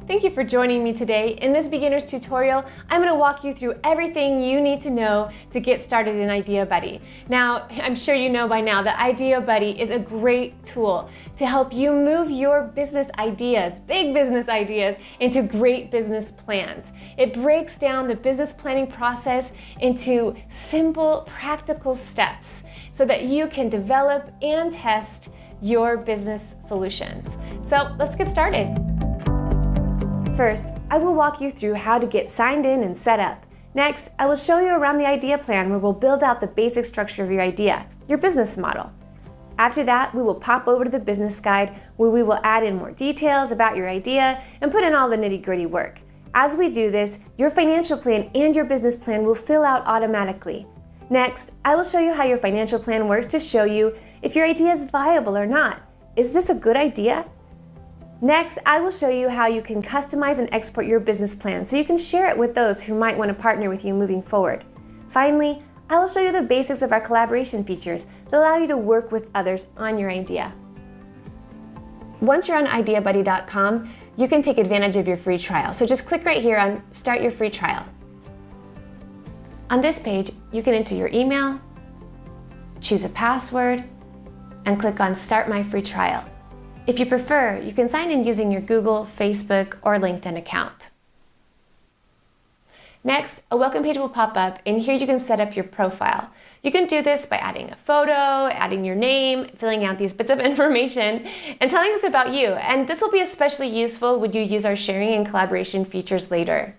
Thank you for joining me today. In this beginner's tutorial, I'm going to walk you through everything you need to know to get started in IdeaBuddy. Now, I'm sure you know by now that IdeaBuddy is a great tool to help you move your business ideas, big business ideas, into great business plans. It breaks down the business planning process into simple, practical steps so that you can develop and test your business solutions. So let's get started. First, I will walk you through how to get signed in and set up. Next, I will show you around the idea plan where we'll build out the basic structure of your idea, your business model. After that, we will pop over to the business guide where we will add in more details about your idea and put in all the nitty-gritty work. As we do this, your financial plan and your business plan will fill out automatically. Next, I will show you how your financial plan works to show you if your idea is viable or not. Is this a good idea? Next, I will show you how you can customize and export your business plan so you can share it with those who might want to partner with you moving forward. Finally, I will show you the basics of our collaboration features that allow you to work with others on your idea. Once you're on IdeaBuddy.com, you can take advantage of your free trial. So just click right here on Start Your Free Trial. On this page, you can enter your email, choose a password, and click on Start My Free Trial. If you prefer, you can sign in using your Google, Facebook, or LinkedIn account. Next, a welcome page will pop up, and here you can set up your profile. You can do this by adding a photo, adding your name, filling out these bits of information, and telling us about you. And this will be especially useful when you use our sharing and collaboration features later.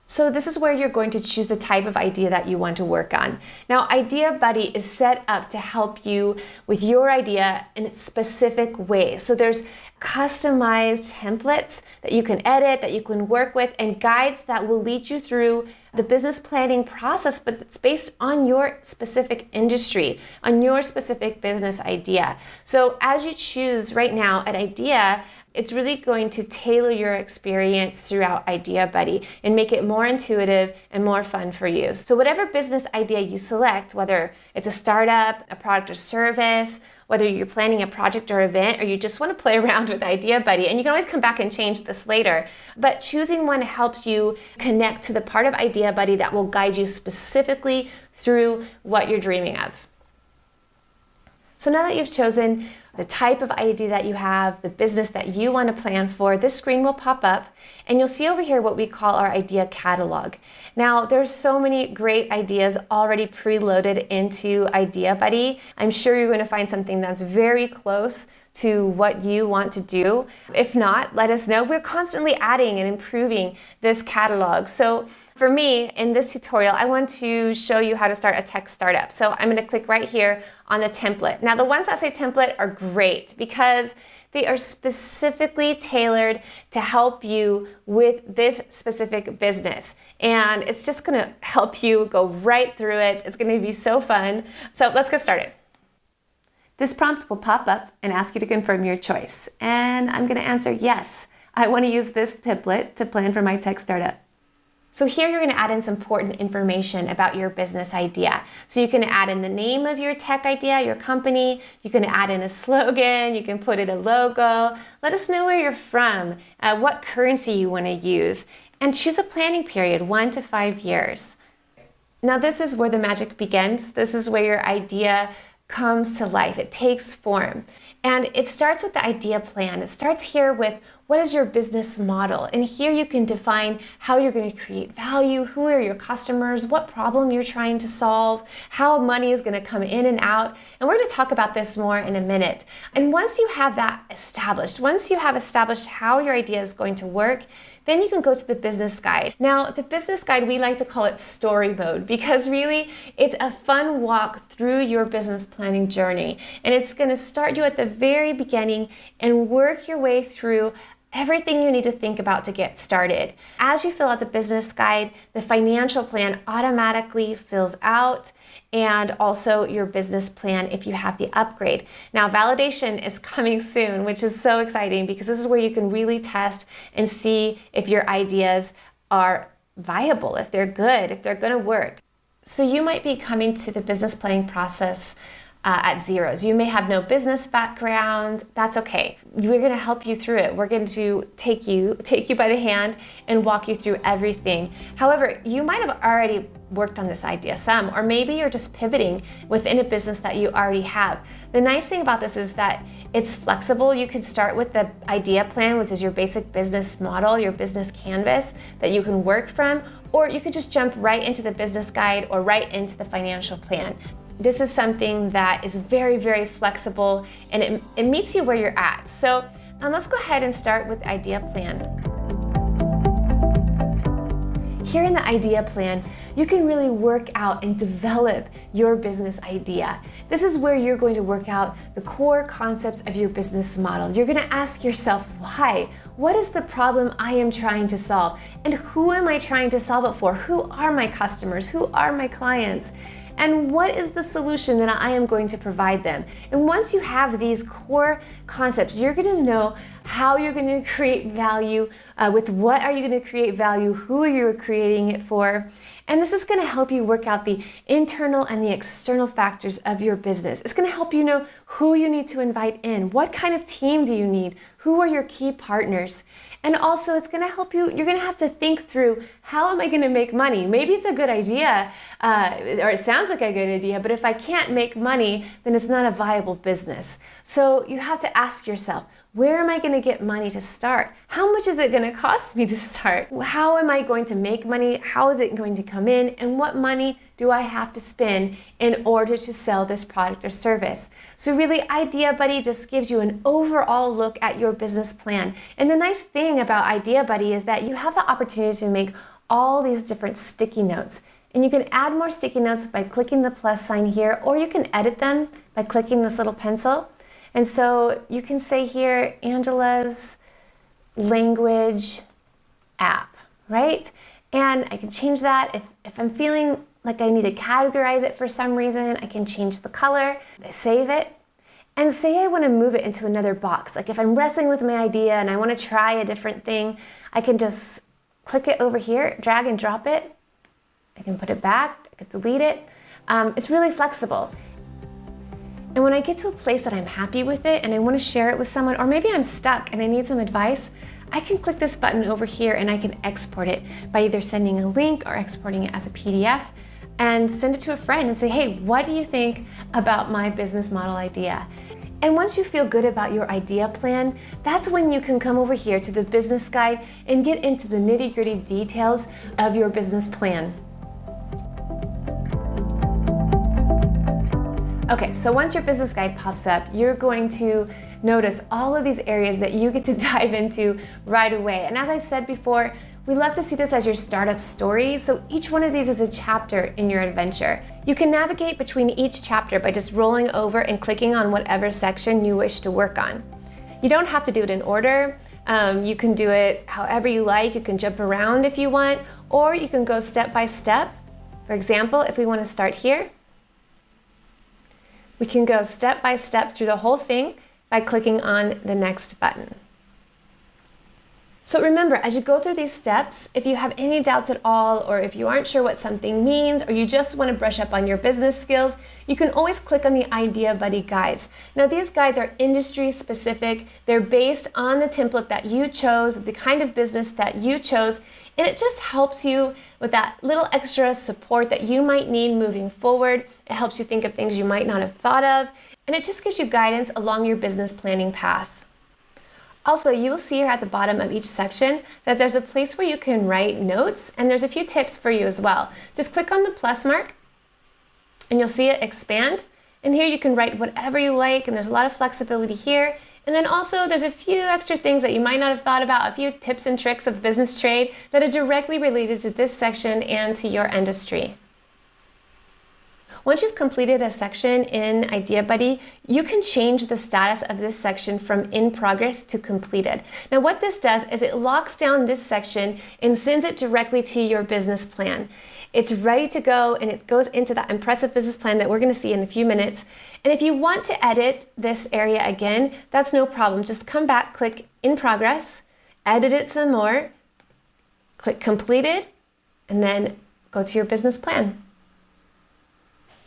So this is where you're going to choose the type of idea that you want to work on. Now, IdeaBuddy is set up to help you with your idea in a specific way. So there's customized templates that you can edit, that you can work with, and guides that will lead you through the business planning process, but it's based on your specific industry, on your specific business idea. So as you choose right now an idea, it's really going to tailor your experience throughout IdeaBuddy and make it more intuitive and more fun for you. So whatever business idea you select, whether it's a startup, a product or service, whether you're planning a project or event, or you just want to play around with IdeaBuddy, and you can always come back and change this later, but choosing one helps you connect to the part of IdeaBuddy that will guide you specifically through what you're dreaming of. So now that you've chosen the type of idea that you have, the business that you want to plan for, this screen will pop up and you'll see over here what we call our idea catalog. Now, there's so many great ideas already preloaded into IdeaBuddy. I'm sure you're going to find something that's very close to what you want to do. If not, let us know. We're constantly adding and improving this catalog. So for me, in this tutorial, I want to show you how to start a tech startup. So I'm going to click right here on the template. Now, the ones that say template are great because they are specifically tailored to help you with this specific business. And it's just going to help you go right through it. It's going to be so fun. So let's get started. This prompt will pop up and ask you to confirm your choice. And I'm going to answer yes. I want to use this template to plan for my tech startup. So here you're going to add in some important information about your business idea. So you can add in the name of your tech idea, your company. You can add in a slogan. You can put in a logo. Let us know where you're from, what currency you want to use, and choose a planning period, 1 to 5 years. Now this is where the magic begins. This is where your idea comes to life. It takes form. And it starts with the idea plan. It starts here with what is your business model? And here you can define how you're going to create value, who are your customers, what problem you're trying to solve, how money is going to come in and out. And we're going to talk about this more in a minute. And once you have that established, once you have established how your idea is going to work, then you can go to the business guide. Now, the business guide, we like to call it story mode because really it's a fun walk through your business planning journey. And it's going to start you at the very beginning and work your way through everything you need to think about to get started. As you fill out the business guide, the financial plan automatically fills out, and also your business plan if you have the upgrade. Now, validation is coming soon, which is so exciting because this is where you can really test and see if your ideas are viable, if they're good, if they're going to work. So you might be coming to the business planning process at zeros. You may have no business background. That's okay. We're going to help you through it. We're going to take you by the hand and walk you through everything. However, you might have already worked on this idea some, or maybe you're just pivoting within a business that you already have. The nice thing about this is that it's flexible. You could start with the idea plan, which is your basic business model, your business canvas that you can work from, or you could just jump right into the business guide or right into the financial plan. This is something that is very, very flexible, and it meets you where you're at. So let's go ahead and start with the idea plan. Here in the idea plan, you can really work out and develop your business idea. This is where you're going to work out the core concepts of your business model. You're going to ask yourself, why? What is the problem I am trying to solve? And who am I trying to solve it for? Who are my customers? Who are my clients? And what is the solution that I am going to provide them? And once you have these core concepts, you're going to know how you're going to create value, with what are you going to create value, who are you creating it for. And this is going to help you work out the internal and the external factors of your business. It's going to help you know who you need to invite in, what kind of team do you need, who are your key partners. And also it's going to help you, you're going to have to think through, how am I going to make money? Maybe it's a good idea, or it sounds like a good idea, but if I can't make money, then it's not a viable business. So you have to ask yourself, where am I going to get money to start? How much is it going to cost me to start? How am I going to make money? How is it going to come in? And what money do I have to spend in order to sell this product or service? So really, IdeaBuddy just gives you an overall look at your business plan. And the nice thing about IdeaBuddy is that you have the opportunity to make all these different sticky notes. And you can add more sticky notes by clicking the plus sign here, or you can edit them by clicking this little pencil. And so you can say here, Angela's language app, right? And I can change that. If I'm feeling like I need to categorize it for some reason, I can change the color, I save it. And say I want to move it into another box. Like if I'm wrestling with my idea and I want to try a different thing, I can just click it over here, drag and drop it. I can put it back, I can delete it. It's really flexible. And when I get to a place that I'm happy with it and I want to share it with someone, or maybe I'm stuck and I need some advice, I can click this button over here and I can export it by either sending a link or exporting it as a PDF and send it to a friend and say, hey, what do you think about my business model idea? And once you feel good about your idea plan, that's when you can come over here to the business guide and get into the nitty-gritty details of your business plan. Okay, so once your business guide pops up, you're going to notice all of these areas that you get to dive into right away. And as I said before, we love to see this as your startup story, so each one of these is a chapter in your adventure. You can navigate between each chapter by just rolling over and clicking on whatever section you wish to work on. You don't have to do it in order. You can do it however you like. You can jump around if you want, or you can go step by step. For example, if we want to start here, we can go step by step through the whole thing by clicking on the next button. So remember, as you go through these steps, if you have any doubts at all, or if you aren't sure what something means, or you just want to brush up on your business skills, you can always click on the IdeaBuddy guides. Now these guides are industry specific. They're based on the template that you chose, the kind of business that you chose, and it just helps you with that little extra support that you might need moving forward. It helps you think of things you might not have thought of, and it just gives you guidance along your business planning path. Also, you will see here at the bottom of each section that there's a place where you can write notes, and there's a few tips for you as well. Just click on the plus mark, and you'll see it expand. And here you can write whatever you like, and there's a lot of flexibility here. And then also there's a few extra things that you might not have thought about, a few tips and tricks of business trade that are directly related to this section and to your industry. Once you've completed a section in IdeaBuddy, you can change the status of this section from in progress to completed. Now what this does is it locks down this section and sends it directly to your business plan. It's ready to go, and it goes into that impressive business plan that we're going to see in a few minutes. And if you want to edit this area again, that's no problem. Just come back, click in progress, edit it some more, click completed, and then go to your business plan.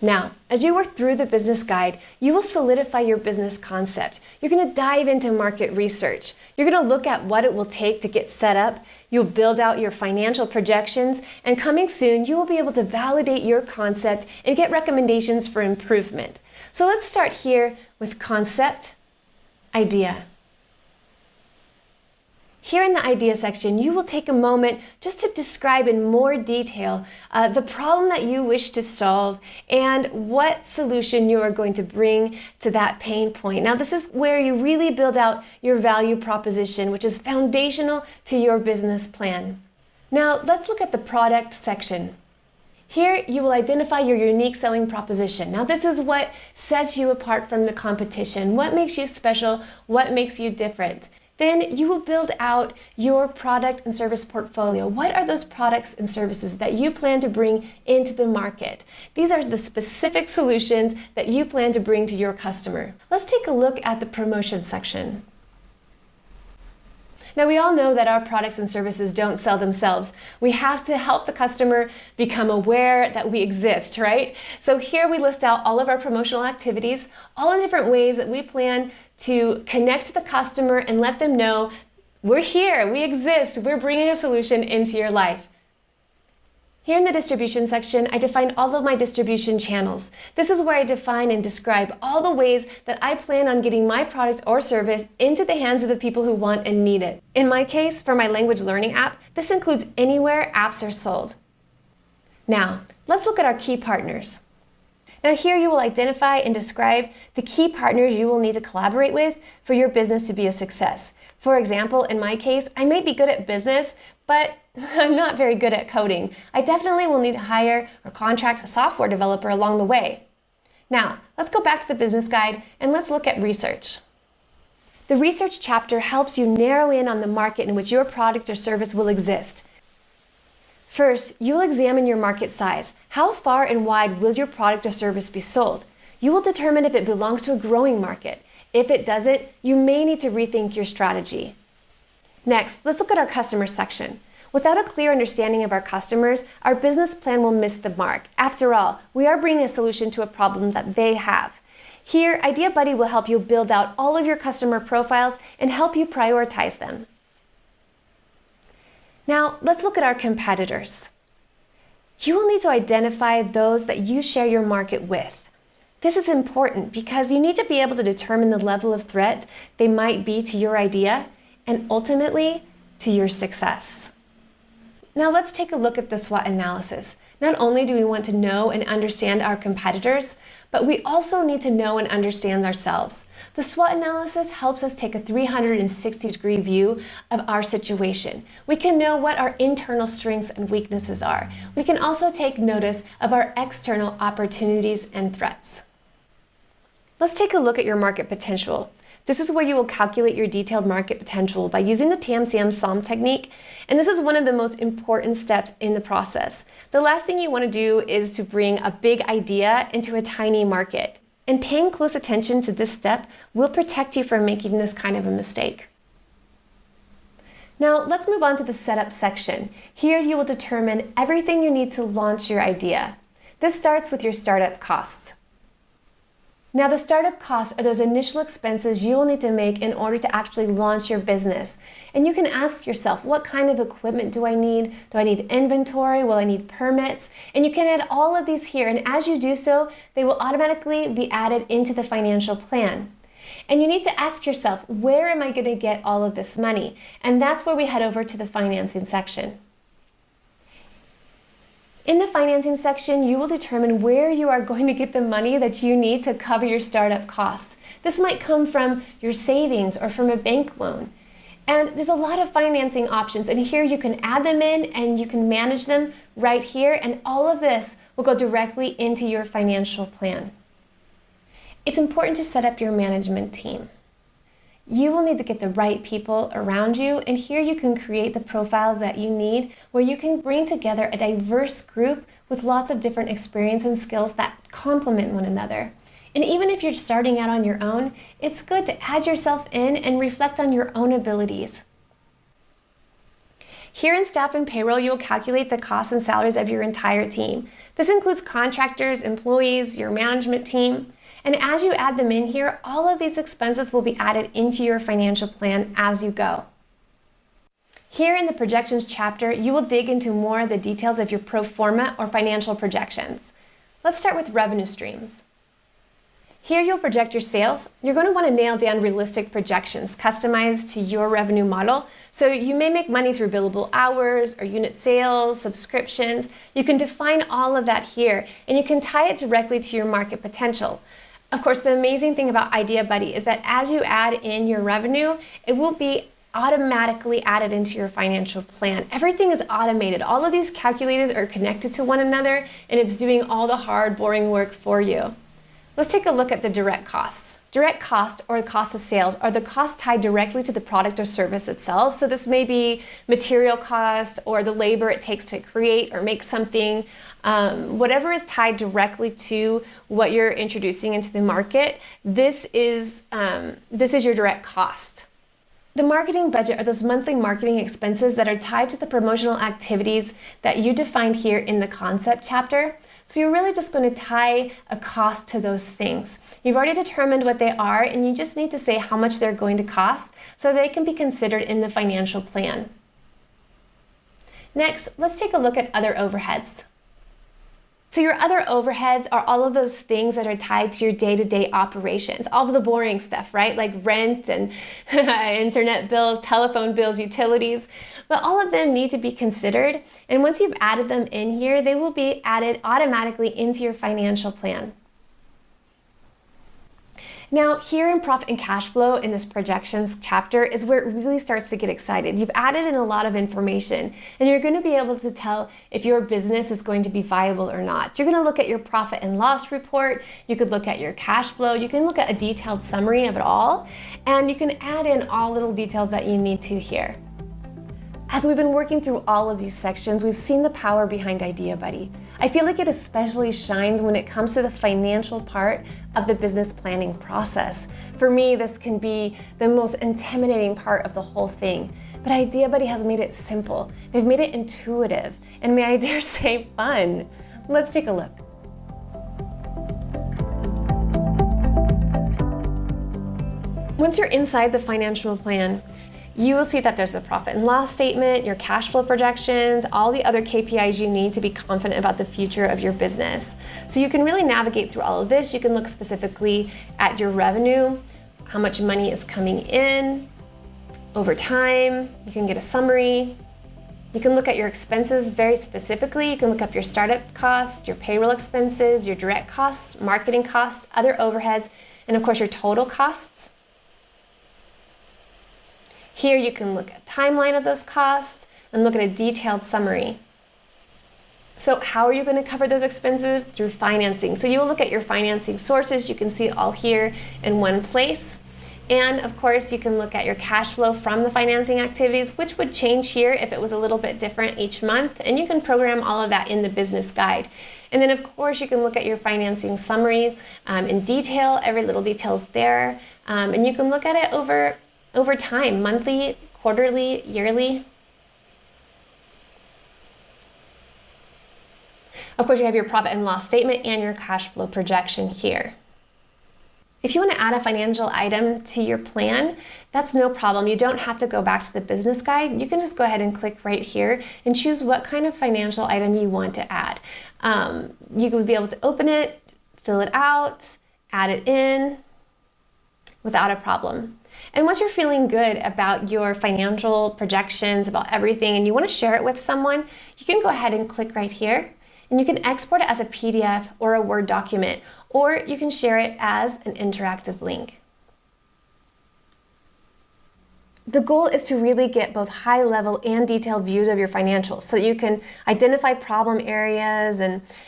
Now, as you work through the business guide, you will solidify your business concept. You're going to dive into market research. You're going to look at what it will take to get set up. You'll build out your financial projections, and coming soon, you will be able to validate your concept and get recommendations for improvement. So let's start here with concept, idea. Here in the idea section, you will take a moment just to describe in more detail the problem that you wish to solve and what solution you are going to bring to that pain point. Now, this is where you really build out your value proposition, which is foundational to your business plan. Now, let's look at the product section. Here, you will identify your unique selling proposition. Now, this is what sets you apart from the competition. What makes you special? What makes you different? Then you will build out your product and service portfolio. What are those products and services that you plan to bring into the market? These are the specific solutions that you plan to bring to your customer. Let's take a look at the promotion section. Now, we all know that our products and services don't sell themselves. We have to help the customer become aware that we exist, right? So here we list out all of our promotional activities, all the different ways that we plan to connect to the customer and let them know we're here, we exist, we're bringing a solution into your life. Here in the distribution section, I define all of my distribution channels. This is where I define and describe all the ways that I plan on getting my product or service into the hands of the people who want and need it. In my case, for my language learning app, this includes anywhere apps are sold. Now, let's look at our key partners. Now here you will identify and describe the key partners you will need to collaborate with for your business to be a success. For example, in my case, I may be good at business, but I'm not very good at coding. I definitely will need to hire or contract a software developer along the way. Now, let's go back to the business guide and let's look at research. The research chapter helps you narrow in on the market in which your product or service will exist. First, you'll examine your market size. How far and wide will your product or service be sold? You will determine if it belongs to a growing market. If it doesn't, you may need to rethink your strategy. Next, let's look at our customer section. Without a clear understanding of our customers, our business plan will miss the mark. After all, we are bringing a solution to a problem that they have. Here, IdeaBuddy will help you build out all of your customer profiles and help you prioritize them. Now, let's look at our competitors. You will need to identify those that you share your market with. This is important because you need to be able to determine the level of threat they might be to your idea and ultimately to your success. Now let's take a look at the SWOT analysis. Not only do we want to know and understand our competitors, but we also need to know and understand ourselves. The SWOT analysis helps us take a 360-degree view of our situation. We can know what our internal strengths and weaknesses are. We can also take notice of our external opportunities and threats. Let's take a look at your market potential. This is where you will calculate your detailed market potential by using the TAM-SAM-SOM technique, and this is one of the most important steps in the process. The last thing you want to do is to bring a big idea into a tiny market, and paying close attention to this step will protect you from making this kind of a mistake. Now let's move on to the setup section. Here you will determine everything you need to launch your idea. This starts with your startup costs. Now, the startup costs are those initial expenses you will need to make in order to actually launch your business. And you can ask yourself, what kind of equipment do I need? Do I need inventory? Will I need permits? And you can add all of these here. And as you do so, they will automatically be added into the financial plan. And you need to ask yourself, where am I going to get all of this money? And that's where we head over to the financing section. In the financing section, you will determine where you are going to get the money that you need to cover your startup costs. This might come from your savings or from a bank loan. And there's a lot of financing options, and here you can add them in and you can manage them right here, and all of this will go directly into your financial plan. It's important to set up your management team. You will need to get the right people around you, and here you can create the profiles that you need where you can bring together a diverse group with lots of different experience and skills that complement one another. And even if you're starting out on your own, it's good to add yourself in and reflect on your own abilities. Here in staff and payroll, you'll calculate the costs and salaries of your entire team. This includes contractors, employees, your management team. And as you add them in here, all of these expenses will be added into your financial plan as you go. Here in the projections chapter, you will dig into more of the details of your pro forma or financial projections. Let's start with revenue streams. Here you'll project your sales. You're going to want to nail down realistic projections customized to your revenue model. So you may make money through billable hours or unit sales, subscriptions. You can define all of that here, and you can tie it directly to your market potential. Of course, the amazing thing about IdeaBuddy is that as you add in your revenue, it will be automatically added into your financial plan. Everything is automated. All of these calculators are connected to one another, and it's doing all the hard, boring work for you. Let's take a look at the direct costs. Direct cost, or the cost of sales, are the costs tied directly to the product or service itself. So this may be material cost or the labor it takes to create or make something. Whatever is tied directly to what you're introducing into the market, this is your direct cost. The marketing budget are those monthly marketing expenses that are tied to the promotional activities that you defined here in the concept chapter. So you're really just going to tie a cost to those things. You've already determined what they are, and you just need to say how much they're going to cost so they can be considered in the financial plan. Next, let's take a look at other overheads. So your other overheads are all of those things that are tied to your day-to-day operations, all of the boring stuff, right? Like rent and internet bills, telephone bills, utilities, but all of them need to be considered. And once you've added them in here, they will be added automatically into your financial plan. Now, here in profit and cash flow in this projections chapter is where it really starts to get excited. You've added in a lot of information, and you're going to be able to tell if your business is going to be viable or not. You're going to look at your profit and loss report. You could look at your cash flow. You can look at a detailed summary of it all, and you can add in all little details that you need to here. As we've been working through all of these sections, we've seen the power behind IdeaBuddy. I feel like it especially shines when it comes to the financial part of the business planning process. For me, this can be the most intimidating part of the whole thing. But IdeaBuddy has made it simple. They've made it intuitive, and may I dare say fun. Let's take a look. Once you're inside the financial plan, you will see that there's a profit and loss statement, your cash flow projections, all the other KPIs you need to be confident about the future of your business. So you can really navigate through all of this. You can look specifically at your revenue, how much money is coming in over time. You can get a summary. You can look at your expenses very specifically. You can look up your startup costs, your payroll expenses, your direct costs, marketing costs, other overheads, and of course your total costs. Here you can look at a timeline of those costs and look at a detailed summary. So how are you going to cover those expenses? Through financing. So you will look at your financing sources. You can see it all here in one place. And of course, you can look at your cash flow from the financing activities, which would change here if it was a little bit different each month. And you can program all of that in the business guide. And then of course, you can look at your financing summary in detail. Every little detail is there. And you can look at it over time, monthly, quarterly, yearly. Of course, you have your profit and loss statement and your cash flow projection here. If you want to add a financial item to your plan, that's no problem. You don't have to go back to the business guide. You can just go ahead and click right here and choose what kind of financial item you want to add. You would be able to open it, fill it out, add it in without a problem. And once you're feeling good about your financial projections, about everything, and you want to share it with someone, you can go ahead and click right here, and you can export it as a PDF or a Word document, or you can share it as an interactive link. The goal is to really get both high-level and detailed views of your financials, so you can identify problem areas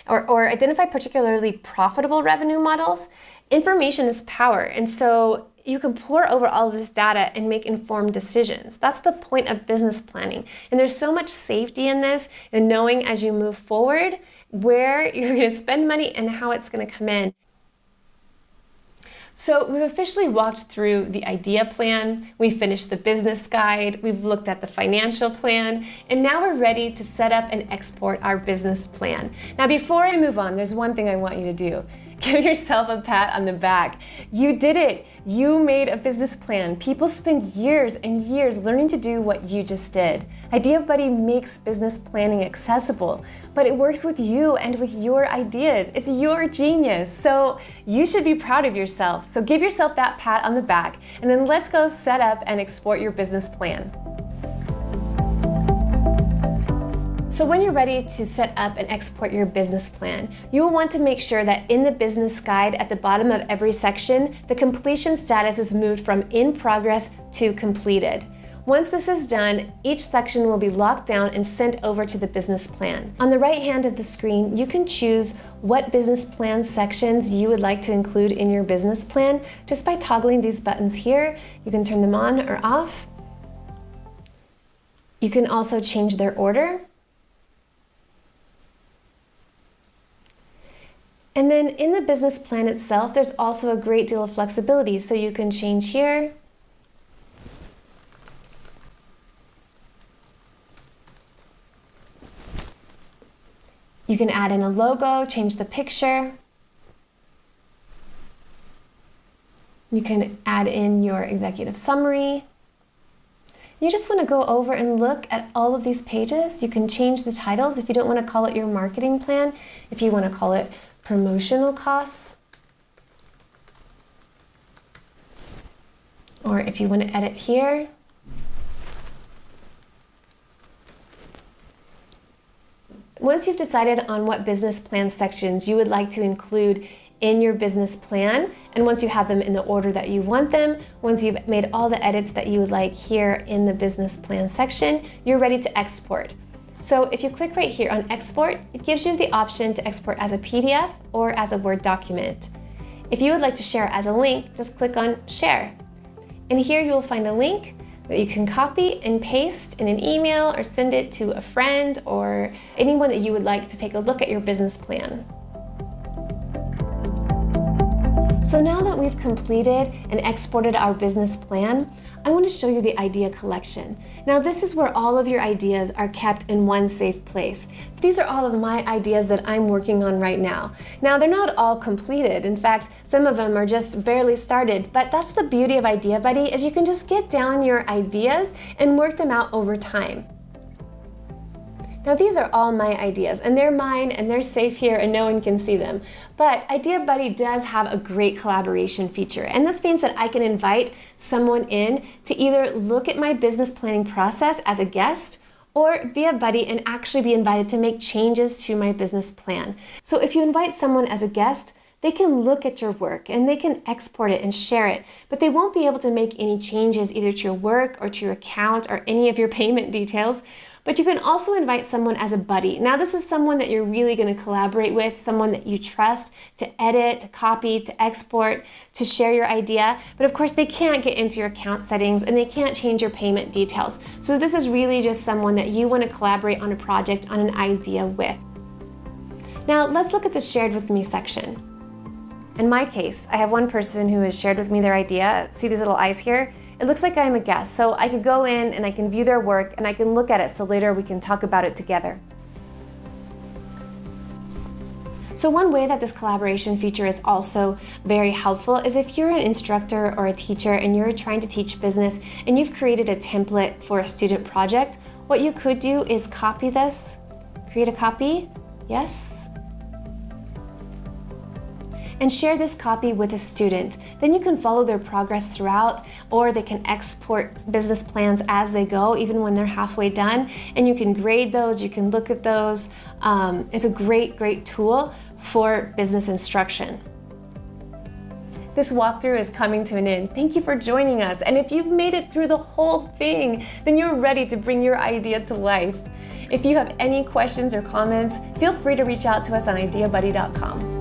or identify particularly profitable revenue models. Information is power, and so you can pour over all of this data and make informed decisions. That's the point of business planning. And there's so much safety in this, and knowing as you move forward where you're going to spend money and how it's going to come in. So we've officially walked through the idea plan, we finished the business guide, we've looked at the financial plan, and now we're ready to set up and export our business plan. Now before I move on, there's one thing I want you to do. Give yourself a pat on the back. You did it. You made a business plan. People spend years and years learning to do what you just did. IdeaBuddy makes business planning accessible, but it works with you and with your ideas. It's your genius. So you should be proud of yourself. So give yourself that pat on the back, and then let's go set up and export your business plan. So when you're ready to set up and export your business plan, you will want to make sure that in the business guide at the bottom of every section, the completion status is moved from in progress to completed. Once this is done, each section will be locked down and sent over to the business plan. On the right hand of the screen, you can choose what business plan sections you would like to include in your business plan just by toggling these buttons here. You can turn them on or off. You can also change their order. And then in the business plan itself, there's also a great deal of flexibility. So you can change here. You can add in a logo, change the picture. You can add in your executive summary. You just want to go over and look at all of these pages. You can change the titles if you don't want to call it your marketing plan, if you want to call it promotional costs, or if you want to edit here. Once you've decided on what business plan sections you would like to include in your business plan, and once you have them in the order that you want them, once you've made all the edits that you would like here in the business plan section, you're ready to export. So if you click right here on export, it gives you the option to export as a PDF or as a Word document. If you would like to share as a link, just click on share. And here you will find a link that you can copy and paste in an email or send it to a friend or anyone that you would like to take a look at your business plan. So now that we've completed and exported our business plan, I want to show you the idea collection. Now this is where all of your ideas are kept in one safe place. These are all of my ideas that I'm working on right now. Now they're not all completed. In fact, some of them are just barely started, but that's the beauty of IdeaBuddy is you can just get down your ideas and work them out over time. Now these are all my ideas and they're mine and they're safe here and no one can see them. But IdeaBuddy does have a great collaboration feature, and this means that I can invite someone in to either look at my business planning process as a guest or be a buddy and actually be invited to make changes to my business plan. So if you invite someone as a guest, they can look at your work and they can export it and share it, but they won't be able to make any changes either to your work or to your account or any of your payment details. But you can also invite someone as a buddy. Now this is someone that you're really going to collaborate with, someone that you trust to edit, to copy, to export, to share your idea. But of course they can't get into your account settings and they can't change your payment details. So this is really just someone that you want to collaborate on a project, on an idea with. Now let's look at the shared with me section. In my case, I have one person who has shared with me their idea. See these little eyes here? It looks like I'm a guest, so I could go in and I can view their work and I can look at it so later we can talk about it together. So one way that this collaboration feature is also very helpful is if you're an instructor or a teacher and you're trying to teach business and you've created a template for a student project, what you could do is copy this, create a copy, yes, and share this copy with a student. Then you can follow their progress throughout, or they can export business plans as they go, even when they're halfway done, and you can grade those, you can look at those. It's a great tool for business instruction. This walkthrough is coming to an end. Thank you for joining us, and if you've made it through the whole thing, then you're ready to bring your idea to life. If you have any questions or comments, feel free to reach out to us on IdeaBuddy.com.